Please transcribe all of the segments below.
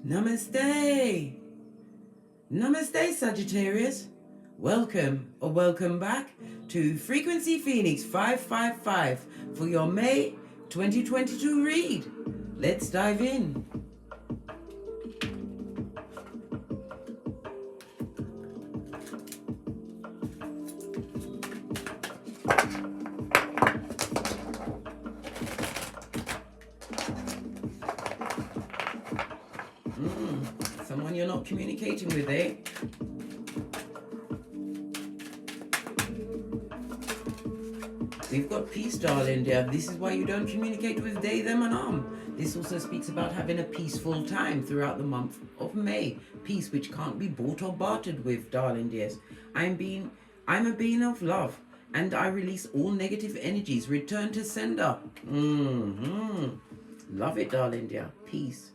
Namaste. Namaste, Sagittarius. Welcome or welcome back to Frequency Phoenix 555 for your May 2022 read. Let's dive in. Someone you're not communicating with, eh? We've got peace, darling, dear. This is why you don't communicate with they, them, and This also speaks about having a peaceful time throughout the month of May. Peace which can't be bought or bartered with, darling dears. I'm a being of love, and I release all negative energies. Return to sender. Love it, darling dear. Peace.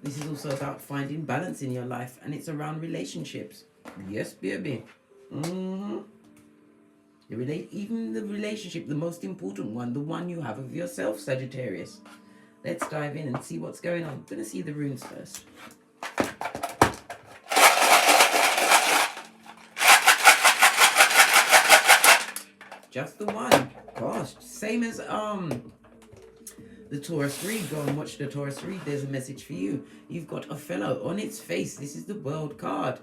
This is also about finding balance in your life, and it's around relationships. Yes, baby. Even the relationship, the most important one, the one you have of yourself, Sagittarius. Let's dive in and see what's going on. I'm going to see the runes first. Just the one. Gosh, same as the Taurus read. Go and watch the Taurus read. There's a message for you. You've got a fellow on its face. This is the World card.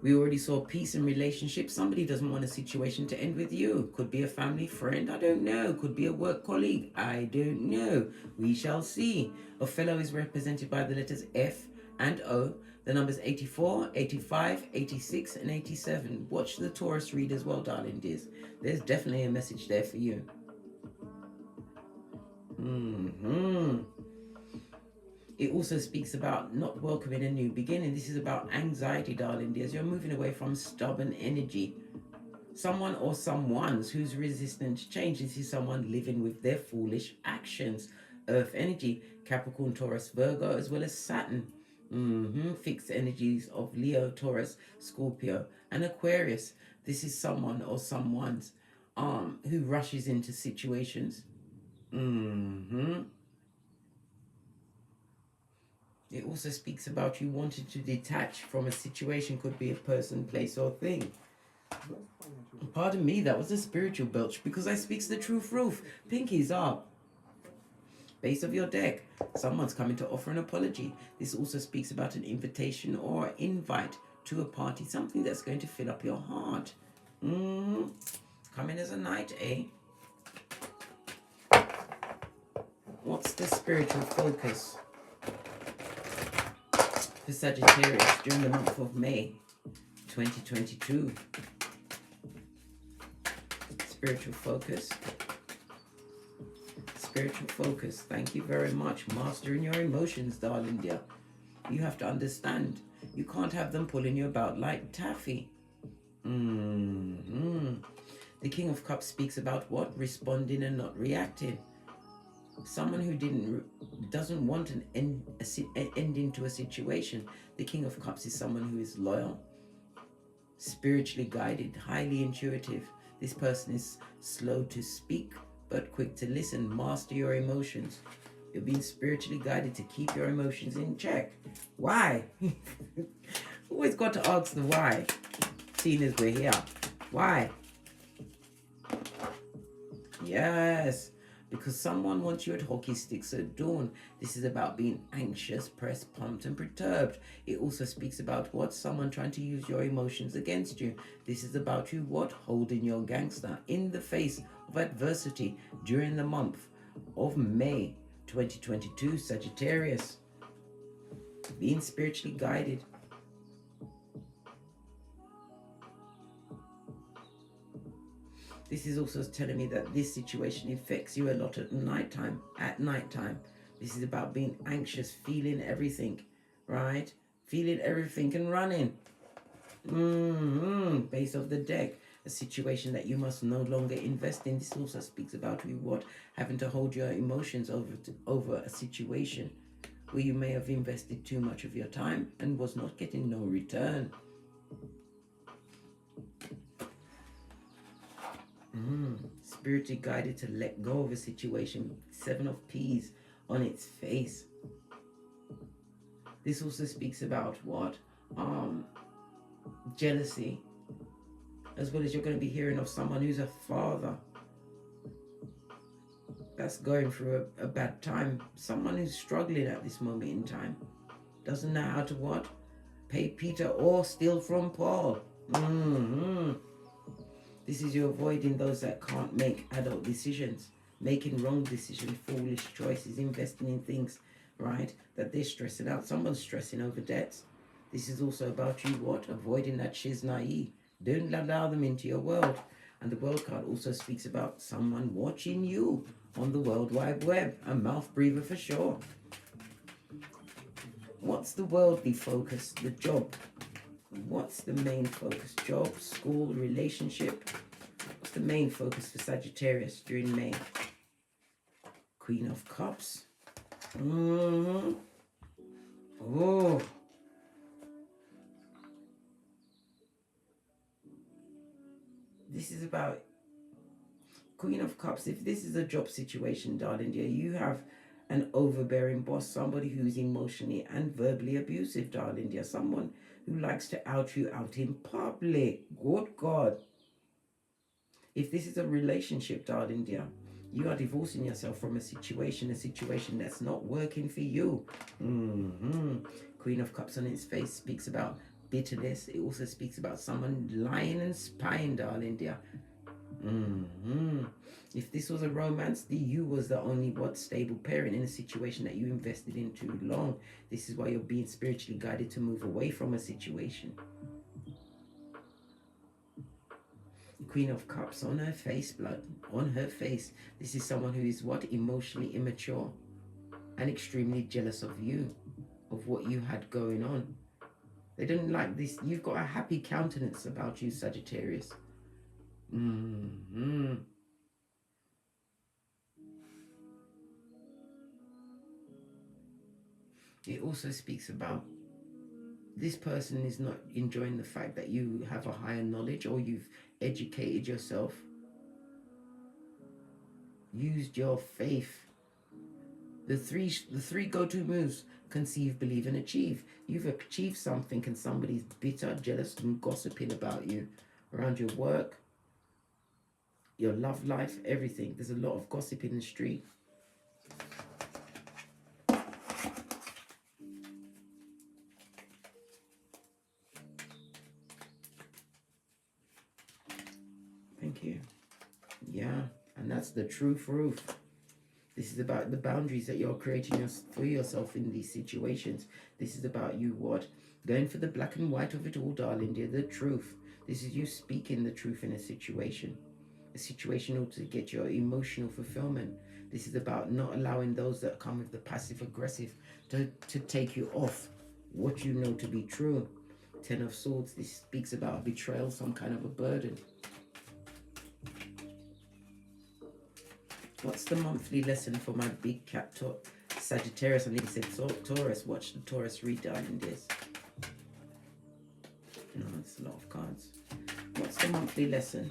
We already saw peace in relationships. Somebody doesn't want a situation to end with you. Could be a family friend. I don't know. Could be a work colleague. I don't know. We shall see. Othello is represented by the letters F and O. The numbers 84, 85, 86, and 87. Watch the Taurus read as well, darling dears. There's definitely a message there for you. It also speaks about not welcoming a new beginning. This is about anxiety, darling dears. You're moving away from stubborn energy. Someone or someone's who's resistant to change. This is someone living with their foolish actions. Earth energy, Capricorn, Taurus, Virgo, as well as Saturn. Fixed energies of Leo, Taurus, Scorpio, and Aquarius. This is someone or someone's who rushes into situations. It also speaks about you wanting to detach from a situation. Could be a person, place, or thing. Pardon me, that was a spiritual belch because I speaks the truth, roof. Pinkies up. Base of your deck. Someone's coming to offer an apology. This also speaks about an invitation or invite to a party. Something that's going to fill up your heart. Coming as a knight, eh? What's the spiritual focus for Sagittarius during the month of May 2022? Spiritual focus. Spiritual focus. Thank you very much. Mastering your emotions, darling dear. You have to understand. You can't have them pulling you about like taffy. The King of Cups speaks about what? Responding and not reacting. Someone who doesn't want an ending to a situation. The King of Cups is someone who is loyal, spiritually guided, highly intuitive. This person is slow to speak, but quick to listen. Master your emotions. You're being spiritually guided to keep your emotions in check. Why? Always got to ask the why, seeing as we're here. Why? Yes. Because someone wants you at hockey sticks at dawn. This is about being anxious, pressed, pumped, and perturbed. It also speaks about what? Someone trying to use your emotions against you. This is about you what? Holding your gangster in the face of adversity during the month of May 2022, Sagittarius. Being spiritually guided. This is also telling me that this situation affects you a lot at nighttime. This is about being anxious, feeling everything, right? Feeling everything and running. Base of the deck. A situation that you must no longer invest in. This also speaks about you what? Having to hold your emotions over a situation where you may have invested too much of your time and was not getting no return. Spiritually guided to let go of a situation. 7 of Peas. on its face. This also speaks about what? Jealousy. As well as you're going to be hearing of someone who's a father that's going through a bad time. Someone who's struggling at this moment in time. Doesn't know how to what? Pay Peter or steal from Paul. This is you avoiding those that can't make adult decisions. Making wrong decisions, foolish choices, investing in things, right, that they're stressing out. Someone's stressing over debts. This is also about you what? Avoiding that shiznai. Don't allow them into your world. And the world card also speaks about someone watching you on the World Wide Web. A mouth breather for sure. What's the worldly focus? The job. What's the main focus? Job, school, relationship. What's the main focus for Sagittarius during May? Queen of Cups. Oh. This is about Queen of Cups. If this is a job situation, darling dear, you have an overbearing boss, somebody who's emotionally and verbally abusive, darling dear, someone who likes to out you out in public. Good God. If this is a relationship, darling dear, you are divorcing yourself from a situation that's not working for you. Queen of Cups on its face speaks about bitterness. It also speaks about someone lying and spying, darling dear. If this was a romance, you was the only stable parent in a situation that you invested in too long. This is why you're being spiritually guided to move away from a situation. Queen of Cups on her face, blood, on her face. This is someone who is what? Emotionally immature and extremely jealous of you, of what you had going on. They don't like this. You've got a happy countenance about you, Sagittarius. It also speaks about this person is not enjoying the fact that you have a higher knowledge or you've educated yourself, used your faith. The three go-to moves: conceive, believe, and achieve. You've achieved something and somebody's bitter, jealous, and gossiping about you around your work, your love life, everything. There's a lot of gossip in the street. Thank you. Yeah, and that's the truth roof. This is about the boundaries that you're creating for yourself in these situations. This is about you what? Going for the black and white of it all, darling dear, the truth. This is you speaking the truth in a situation to get your emotional fulfillment. This is about not allowing those that come with the passive aggressive to take you off what you know to be true. Ten of Swords, this speaks about betrayal, some kind of a burden. What's the monthly lesson for my big cat Sagittarius? I think it said Taurus. Watch the Taurus read down in this. No, it's a lot of cards. What's the monthly lesson?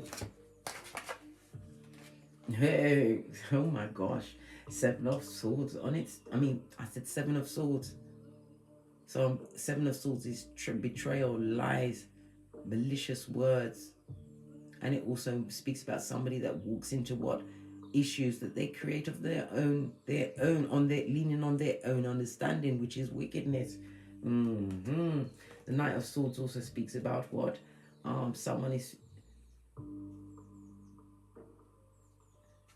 Hey, oh my gosh. Seven of Swords on it. I said Seven of Swords. So Seven of Swords is betrayal, lies, malicious words. And it also speaks about somebody that walks into what? Issues that they create of their own, leaning on their own understanding, which is wickedness. The Knight of Swords also speaks about what? Someone is...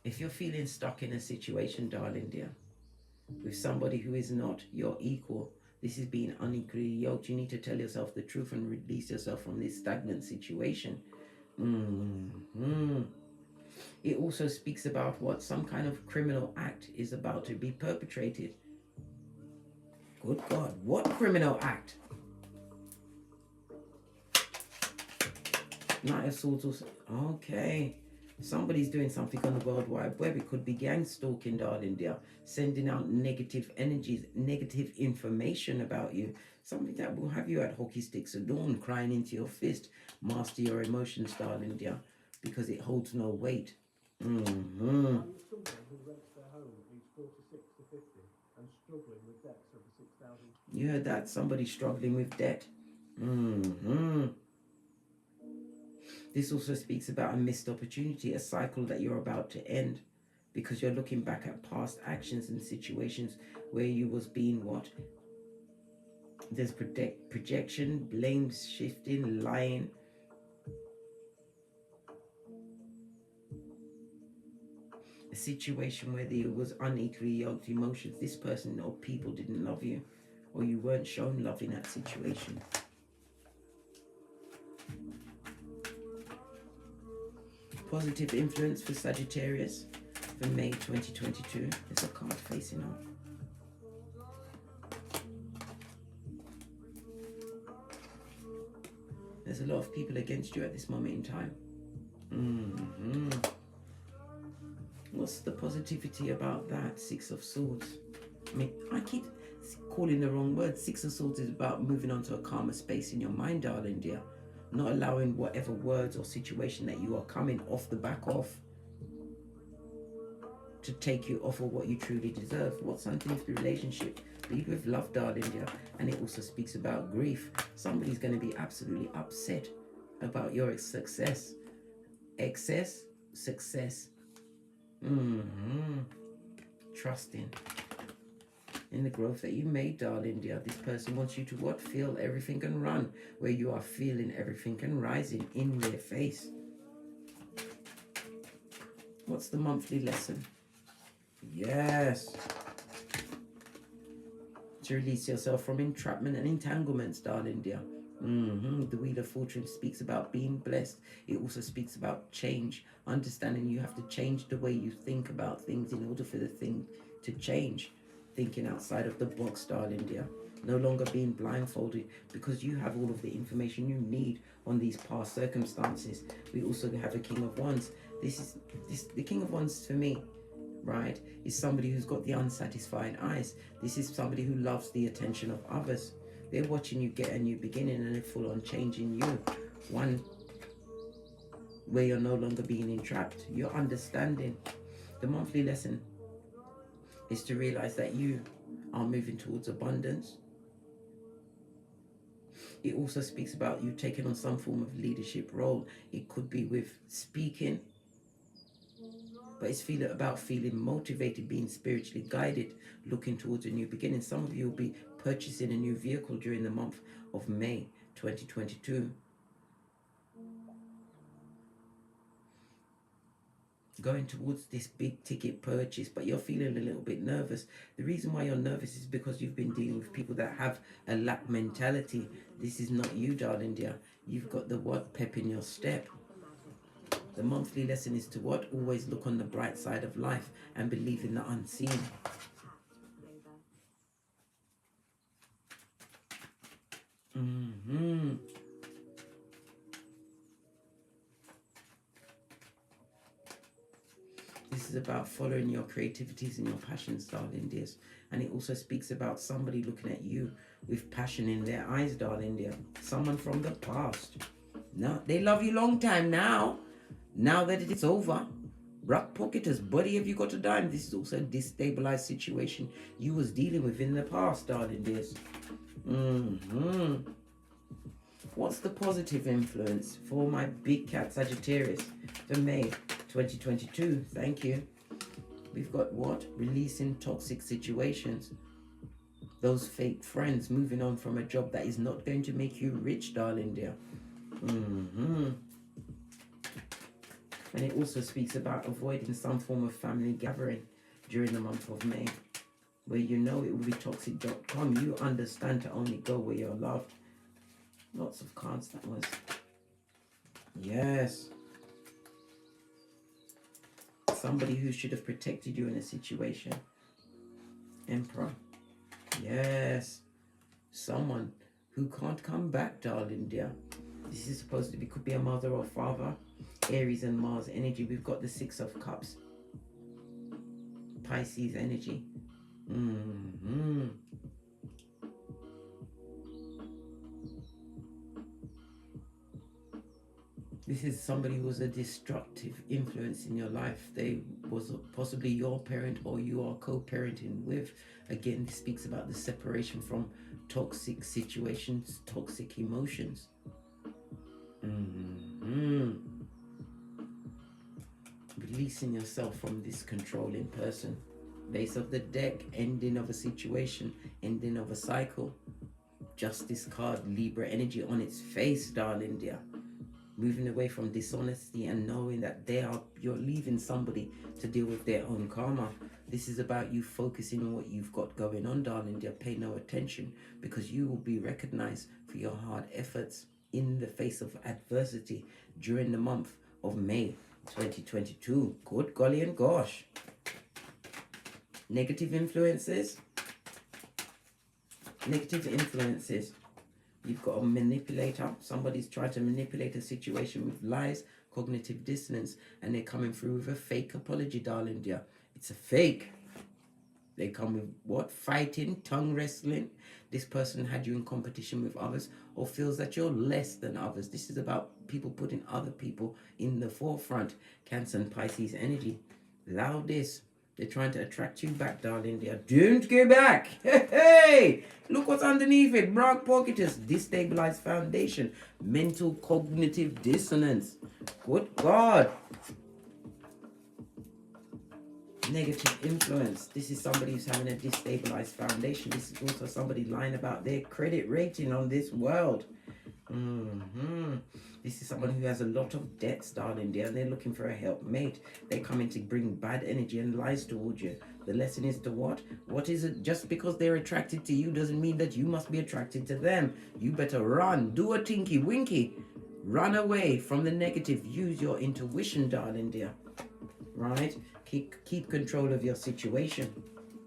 If you're feeling stuck in a situation, darling dear, with somebody who is not your equal, this is being unequally yoked. You need to tell yourself the truth and release yourself from this stagnant situation. It also speaks about what? Some kind of criminal act is about to be perpetrated. Good God, what criminal act? Knight of Swords also. Okay. Somebody's doing something on the World Wide Web. It could be gang stalking, darling dear. Sending out negative energies, negative information about you. Something that will have you at hockey sticks at dawn, crying into your fist. Master your emotions, darling dear, because it holds no weight. home aged 46 to 50 and struggling with debts over 6,000. You heard that? Somebody struggling with debt. This also speaks about a missed opportunity, a cycle that you're about to end, because you're looking back at past actions and situations where you was being what? There's projection, blame shifting, lying. A situation where there was unequally yoked emotions. This person or people didn't love you, or you weren't shown love in that situation. Positive influence for Sagittarius for May 2022. There's a card facing off. There's a lot of people against you at this moment in time. What's the positivity about that? Six of Swords. I mean, I keep calling the wrong word. Six of Swords is about moving on to a calmer space in your mind, darling dear. Not allowing whatever words or situation that you are coming off the back of to take you off of what you truly deserve. What's underneath the relationship? Lead with love, darling dear. And it also speaks about grief. Somebody's going to be absolutely upset about your success. Excess success. Trusting in the growth that you made, darling dear. This person wants you to what? Feel everything and run, where you are feeling everything and rising in their face. What's the monthly lesson? Yes. To release yourself from entrapment and entanglements, darling dear. The Wheel of Fortune speaks about being blessed. It also speaks about change, understanding you have to change the way you think about things in order for the thing to change. Thinking outside of the box, darling dear. No longer being blindfolded, because you have all of the information you need on these past circumstances. We also have a King of Wands. The King of Wands for me, right, is somebody who's got the unsatisfied eyes. This is somebody who loves the attention of others. They're watching you get a new beginning and a full-on change in you. One where you're no longer being entrapped. You're understanding. The monthly lesson is to realize that you are moving towards abundance. It also speaks about you taking on some form of leadership role. It could be with speaking, but it's about feeling motivated, being spiritually guided, looking towards a new beginning. Some of you will be purchasing a new vehicle during the month of May 2022. Going towards this big ticket purchase, but you're feeling a little bit nervous. The reason why you're nervous is because you've been dealing with people that have a lack mentality. This is not you, darling dear. You've got the what? Pep in your step. The monthly lesson is to what? Always look on the bright side of life and believe in the unseen. This is about following your creativities and your passions, darling dears. And it also speaks about somebody looking at you with passion in their eyes, darling dear. Someone from the past. No, they love you long time now. Now that it's over. Rock pocketers, buddy, have you got a dime? This is also a destabilized situation you was dealing with in the past, darling dears. What's the positive influence for my big cat Sagittarius for May 2022? Thank you. We've got what? Releasing toxic situations. Those fake friends, moving on from a job that is not going to make you rich, darling dear. And it also speaks about avoiding some form of family gathering during the month of May, where you know it will be toxic.com. You understand to only go where you're loved. Lots of cards, that was. Yes. Somebody who should have protected you in a situation. Emperor. Yes. Someone who can't come back, darling dear. This is supposed to be, could be a mother or father. Aries and Mars energy. We've got the Six of Cups. Pisces energy. This is somebody who was a destructive influence in your life. They was possibly your parent or you are co-parenting with. Again, this speaks about the separation from toxic situations, toxic emotions. Releasing yourself from this controlling person. Base of the deck, ending of a situation, ending of a cycle. Justice card, Libra energy on its face, darling dear. Moving away from dishonesty and knowing that you're leaving somebody to deal with their own karma. This is about you focusing on what you've got going on, darling dear. Pay no attention, because you will be recognized for your hard efforts in the face of adversity during the month of May 2022. Good golly and gosh. Negative influences. Negative influences. You've got a manipulator. Somebody's trying to manipulate a situation with lies, cognitive dissonance, and they're coming through with a fake apology, darling dear. It's a fake. They come with what? Fighting, tongue wrestling. This person had you in competition with others or feels that you're less than others. This is about people putting other people in the forefront. Cancer and Pisces energy. Allow this. They're trying to attract you back, darling. They don't go back. Hey, look what's underneath it. Brock pocketus, destabilized foundation, mental cognitive dissonance. Good God. Negative influence. This is somebody who's having a destabilized foundation. This is also somebody lying about their credit rating on this world. This is someone who has a lot of debts, darling dear, and they're looking for a helpmate. They're coming to bring bad energy and lies towards you. The lesson is to what? What is it? Just because they're attracted to you doesn't mean that you must be attracted to them. You better run. Do a tinky winky. Run away from the negative. Use your intuition, darling dear. Right? Keep control of your situation.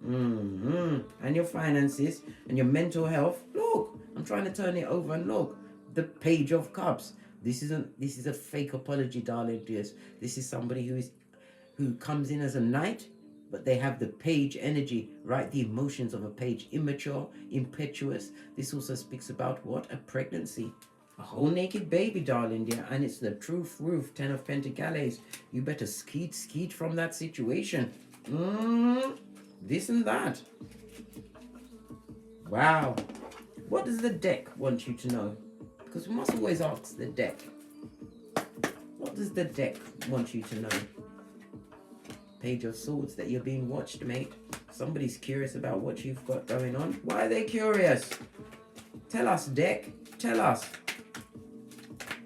And your finances and your mental health. Look, I'm trying to turn it over and look. The Page of Cups. This is a fake apology, darling dears. This is somebody who comes in as a knight, but they have the page energy, right? The emotions of a page, immature, impetuous. This also speaks about what? A pregnancy. A whole naked baby, darling dear, and it's the truth roof, 10 of Pentacles. You better skeet from that situation. This and that. Wow. What does the deck want you to know? Because we must always ask the deck. What does the deck want you to know? Page of Swords, that you're being watched, mate. Somebody's curious about what you've got going on. Why are they curious? Tell us, deck. Tell us.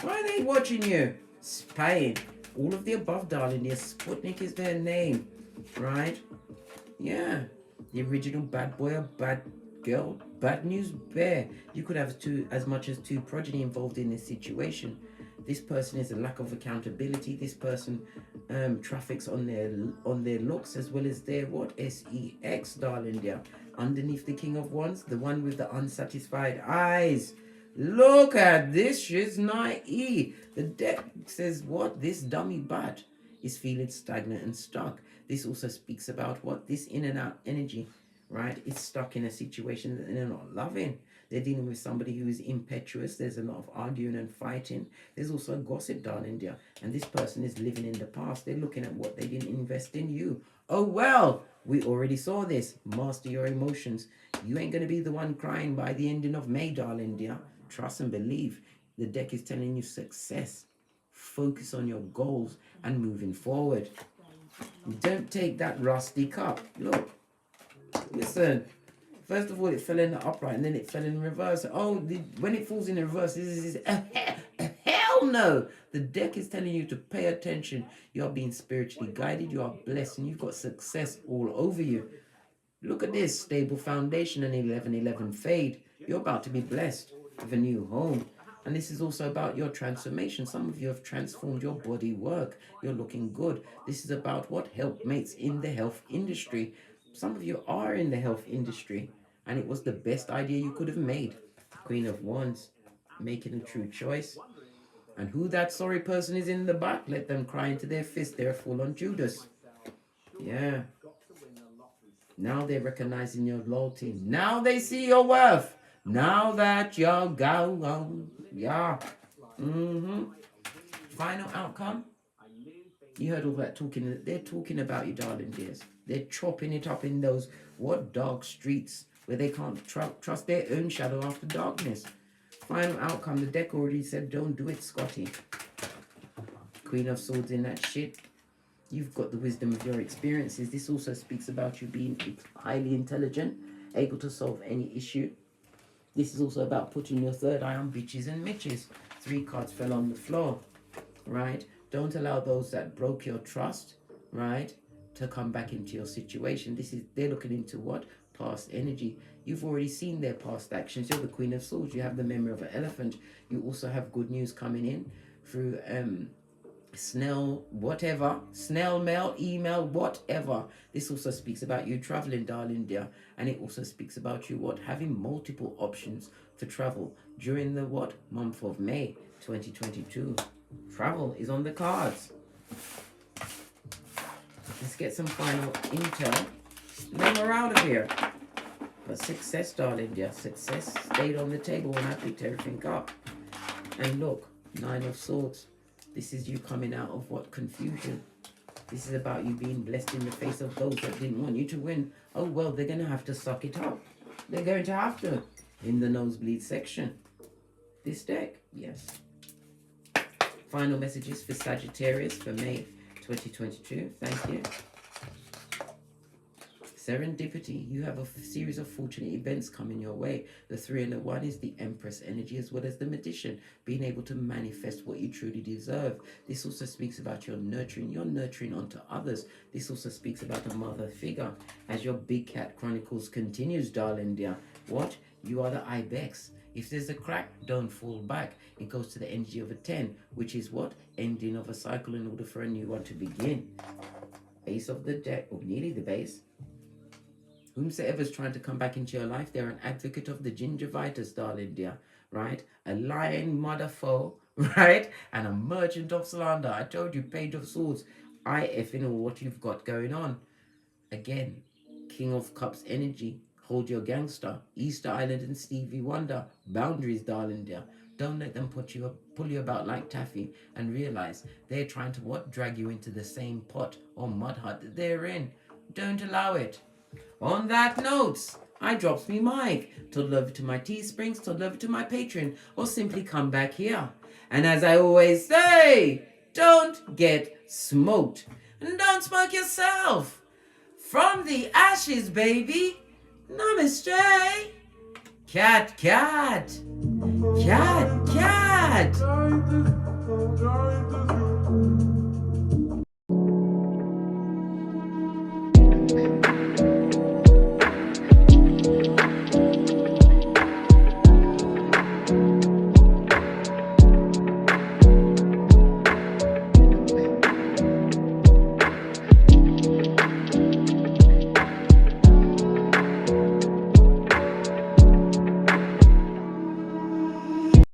Why are they watching you? Spying. All of the above, darling. Dear. Sputnik is their name. Right? Yeah. The original bad boy or bad girl. Bad news bear. You could have as much as two progeny involved in this situation. This person is a lack of accountability. This person traffics on their looks as well as their what? sex, darling dear. Underneath the King of Wands, the one with the unsatisfied eyes. Look at this, she's naive. The deck says what? This dummy bat is feeling stagnant and stuck. This also speaks about what? This in and out energy, right? It's stuck in a situation that they're not loving. They're dealing with somebody who is impetuous. There's a lot of arguing and fighting. There's also gossip, darling dear. And this person is living in the past. They're looking at what they didn't invest in you. Oh, well, we already saw this. Master your emotions. You ain't going to be the one crying by the ending of May, darling dear. Trust and believe. The deck is telling you success. Focus on your goals and moving forward. Don't take that rusty cup. Look. Listen. First of all, it fell in the upright and then it fell in reverse. Oh, when it falls in reverse, this is hell no. The deck is telling you to pay attention. You are being spiritually guided. You are blessed and you've got success all over you. Look at this. Stable foundation and 1111 fade. You're about to be blessed with a new home. And this is also about your transformation. Some of you have transformed your body work. You're looking good. This is about what? Helpmates in the health industry. Some of you are in the health industry. And it was the best idea you could have made. Queen of Wands. Making a true choice. And who that sorry person is in the back, let them cry into their fist. They're full on Judas. Yeah. Now they're recognizing your loyalty. Now they see your worth. Now that you're gone. Yeah. Final outcome. You heard all that talking. They're talking about you, darling dears. They're chopping it up in those, what, dark streets where they can't trust their own shadow after darkness. Final outcome, the deck already said, don't do it, Scotty. Queen of Swords in that shit. You've got the wisdom of your experiences. This also speaks about you being highly intelligent, able to solve any issue. This is also about putting your third eye on bitches and mitches. 3 cards fell on the floor, right? Don't allow those that broke your trust, right, to come back into your situation. They're looking into what? Past energy. You've already seen their past actions. You're the Queen of Swords. You have the memory of an elephant. You also have good news coming in through snail mail, email, whatever. This also speaks about you traveling, darling dear, and it also speaks about you what? Having multiple options for travel during the what? Month of May 2022. Travel is on the cards. Let's get some final intel. Then we're out of here. But success, darling dear, success stayed on the table when I picked everything up. And look, 9 of Swords. This is you coming out of what? Confusion. This is about you being blessed in the face of those that didn't want you to win. Oh, well, they're going to have to suck it up. They're going to have to. In the nosebleed section. This deck, yes. Final messages for Sagittarius for May 2022. Thank you. Serendipity. You have a series of fortunate events coming your way. The 3 and the 1 is the Empress energy, as well as the Magician, being able to manifest what you truly deserve. This also speaks about your nurturing. You're nurturing onto others. This also speaks about a mother figure. As your Big Cat Chronicles continues, darling dear. What? You are the Ibex. If there's a crack, don't fall back. It goes to the energy of a 10, which is what? Ending of a cycle in order for a new one to begin. Base of the deck, or nearly the base. Whomsoever's trying to come back into your life, they're an advocate of the gingivitis, darling dear, right? A lying mother foe, right? And a merchant of slander. I told you, Page of Swords. I effing know what you've got going on. Again, King of Cups energy. Hold your gangster. Easter Island and Stevie Wonder. Boundaries, darling dear. Don't let them pull you about like taffy, and realize they're trying to what? Drag you into the same pot or mud hut that they're in. Don't allow it. On that note, I drops me mic. Toddle over to my Teesprings, toddle over to my Patreon, or simply come back here. And as I always say, don't get smoked. And don't smoke yourself. From the ashes, baby. Namaste. Cat, cat. Cat, cat.